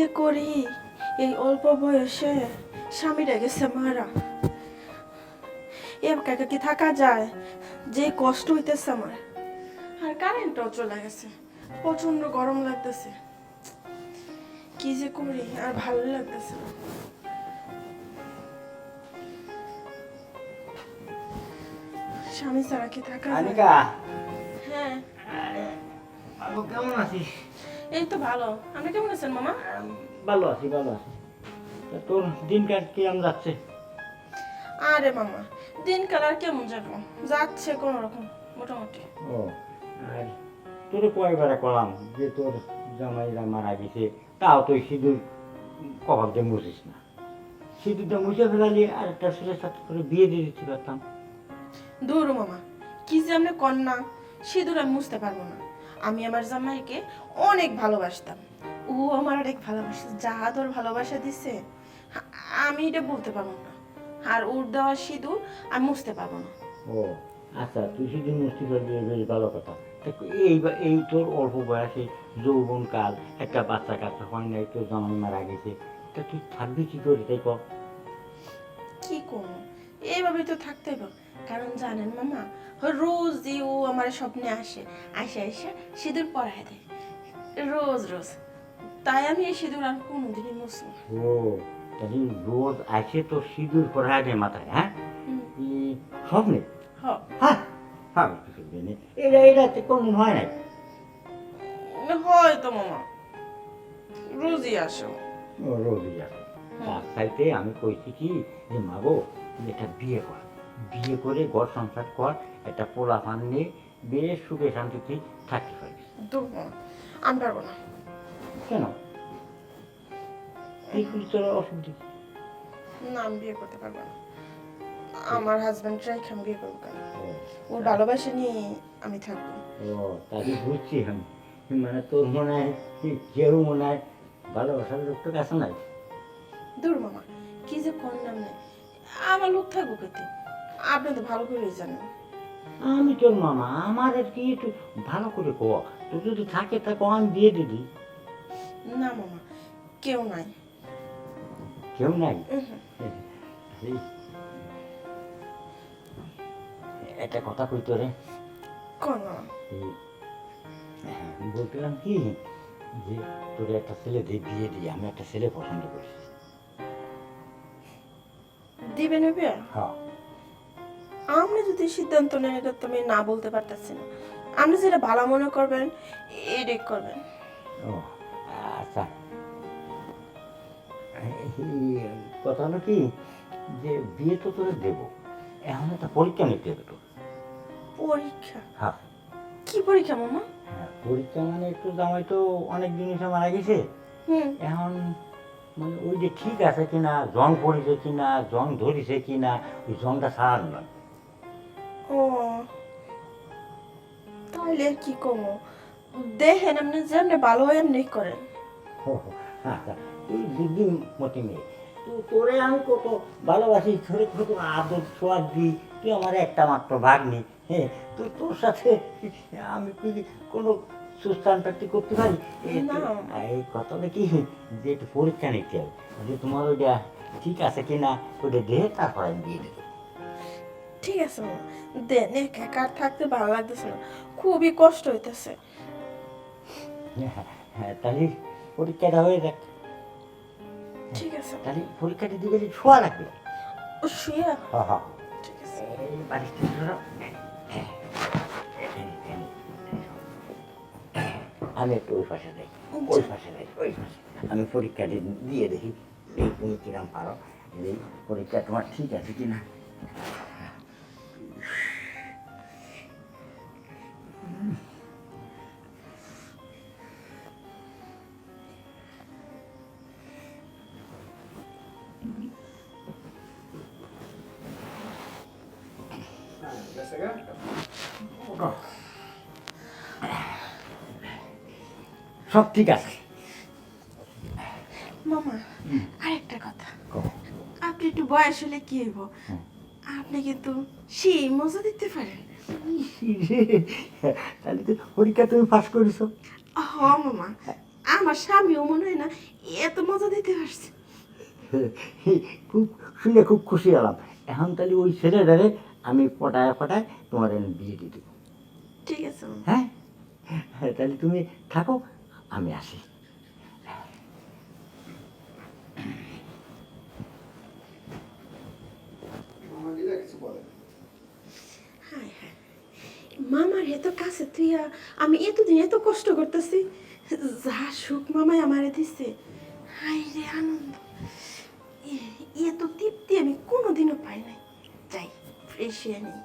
যে করি এই অল্প বয়সে স্বামীটা গেছে মারা, একা একা কি থাকা যায়? যে কষ্ট হইতেছে আমার, আর কারেন্টও চলে গেছে, প্রচন্ড গরম লাগতেছে। কি যে করি, আর ভালো লাগতেছে না। স্বামী ছাড়া কি থাকা যায়? আনিকা, হ্যাঁ, বাবু কেমন আছিস? এই তো ভালো। আপনি কেমন আছেন মামা? ভালো আছি, ভালো আছি। তা তোর দিনকাল কেমন যাচ্ছে? আরে মামা, দিনকাল আর কেমন যাবো, যাচ্ছে কোন রকম মোটামুটি। ও, আর তোর কয়বারে করলাম যে তোর জামাইরা মারা গেছে, তাও তুই সিঁদুর কপাল দিয়ে মুছিস না। সিঁদুরটা মুছে ফেলালি আর একটা ছেলের সাথে করে বিয়ে দিয়ে দিতে পারতাম। দূর মামা, কি যে আপনি কন্যা, সিঁদুর আমি মুছতে পারবো না। আমি আমার জামাইকে অনেক ভালোবাসতাম, ও আমার অনেক ভালোবাসে, যা তোর ভালোবাসা দিছে আমি এটা বলতে পারবো না। আর ওর দেওয়া সিঁদুর আমি মুছতে পারবো না। ও আচ্ছা, তুই সিঁদুর মুছতে পারবি, বেশ ভালো কথা। এই তোর অল্প বয়সে যৌবন কাল, একটা বাচ্চা কাচ্চা হয় নাই, তোর জামাই মারা গেছে, তা তুই থাকবি কি করে তাই কর? কি করবো, এইভাবে তো থাকতে হবে। কারণ জানেন মামা, রোজই ও আমার স্বপ্নে আসে, আসে এসে সিঁদুর পরায় দেয় রোজ রোজ। তাই আমি এই সিঁদুর আর কোনোদিনই মুছবো না। ও তাহলে রোজ আসে তো সিঁদুর পরায় দেয় মাথায়, হ্যাঁ? এই স্বপ্নে? হ, হ্যাঁ হ্যাঁ, কিছু নেই, এটা কোনদিন হয় নাই। হয় তো মামা, রোজই আসো। ও রোজই আসে। তার চাইতে আমি কইছি কি যে মাগো, তুই একটা বিয়ে কর, বিয়ে করে ঘর সংসার কর, একটা পোলা পান নিয়ে বেশ সুখে শান্তিতে থাকতে পারবি। দূর মামা, আমি পারবো না। কেন? এই করলে তোর অসুবিধা কি? না, আমি বিয়ে করতে পারবো না। আমার হাজবেন্ড রেখে আমি বিয়ে করবো কেন? ও, ওর ভালোবাসা নিয়ে আমি থাকবো। ও তাহলে বুঝছি আমি, মানে তোর মনে হয় কেউ মনে হয় ভালোবাসার লোকটা কাছে নাই। দূর মামা, কি যে কোন নাম নেই, আমার লোক থাকবো কেতে? আপনি তো ভালো করেই জানেন। আমি তোর মামা, আমার আর কি একটু ভালো করে কো, তোর যদি থাকে তা কো, আমি দিয়ে দিবি। না মামা, কেউ নাই। কেউ নাই? উহুম। এই, একটা কথা কই তোরে। কোন মামা? এই, বলছিলাম কি যে তোর একটা ছেলে দিয়ে বিয়ে দিই, আমি একটা ছেলে পছন্দ করছি। দিবেন বিয়ে? হ্যাঁ। আপনি যদি সিদ্ধান্ত নেন, এটা তো আমি না বলতে পারতেছি না। আপনি যেটা ভালো মনে করবেন এটাই করবেন। ও আচ্ছা, এই কথা হলো কি যে বিয়ে তো তোরে দেবো, এখন একটা পরীক্ষা নিতে হবে তোর। পরীক্ষা? হ্যাঁ কি পরীক্ষা মামা? হ্যাঁ, পরীক্ষা মানে একটু জামাই তো অনেক জিনিসে মারা গেছে, হুম। এখন মানে ওই যে ঠিক আছে কিনা, জং পড়েছে কিনা, জং ধরেছে কিনা, ওই জংটা সারানো নয়। ও, তাহলে আর কি কমো, দেখেন আপনি যেমনি ভালো হয় এমনি করেন। আচ্ছা, তুই বুদ্ধিমতী মেয়ে, তো তোরে আমি কত ভালোবাসি, তোরে কত আদর সোয়াদ দিই, তুই আমার একটা মাত্র ভাগ্নি, হ্যাঁ, তো তোর সাথে আমি কি কোনো সুস্থান প্রাপ্তি করতে পারি? না। এই কথাটা কি যে একটু পরীক্ষা নিতে হবে, যে তোমার ওইটা ঠিক আছে কিনা, ওইটা দেখে তারপর আমি দিয়ে দেবো। ঠিক আছে মামা, দেন। একা একা আর থাকতে ভালো লাগতেছে না, খুবই কষ্ট হইতেছে। হ্যাঁ হ্যাঁ, তাহলে পরীক্ষাটা হয়ে যাক। ঠিক আছে। তাহলে পরীক্ষাটা দিবে যে ছোঁয়া লাগবে। ও শুয়ে? হ্যাঁ হ্যাঁ, ঠিক আছে। এই বালিশটা ধরো। আমি একটু ওই পাশে যাই, ওই পাশে যাই, ওই পাশে আমি পরীক্ষাটি দিয়ে দেখি এই তুমি কিরম পারো, এই পরীক্ষা তোমার ঠিক আছে কিনা। সব ঠিক আছে। মামা, আরেকটা কথা, আপনি একটু বয়স হলে কি হইব, আপনি কিন্তু সেই মজা দিতে পারেন। তাহলে তো পরীক্ষা তুমি পাস করেছো। হ মামা, আমার স্বামীও মনে হয় না এত মজা দিতে পারছে। খুব শুনে খুব খুশি হলাম। এখন তাহলে ওই ছেলেটারে আমি পটায় পটায় তোমার এনে বিয়ে দিয়ে দেবো। ঠিক আছে মামা। হ্যাঁ, তাহলে তুমি থাকো, আমি আসি। হায় হায়, মামার এত কাছে তুই আমি এতদিন এত কষ্ট করতেছি, যা সুখ মামাই আমারে দিচ্ছে, হায় রে আনন্দ, এত তৃপ্তি আমি কোনোদিনও পাই নাই। যাই ফ্রেশ হয়ে নিই।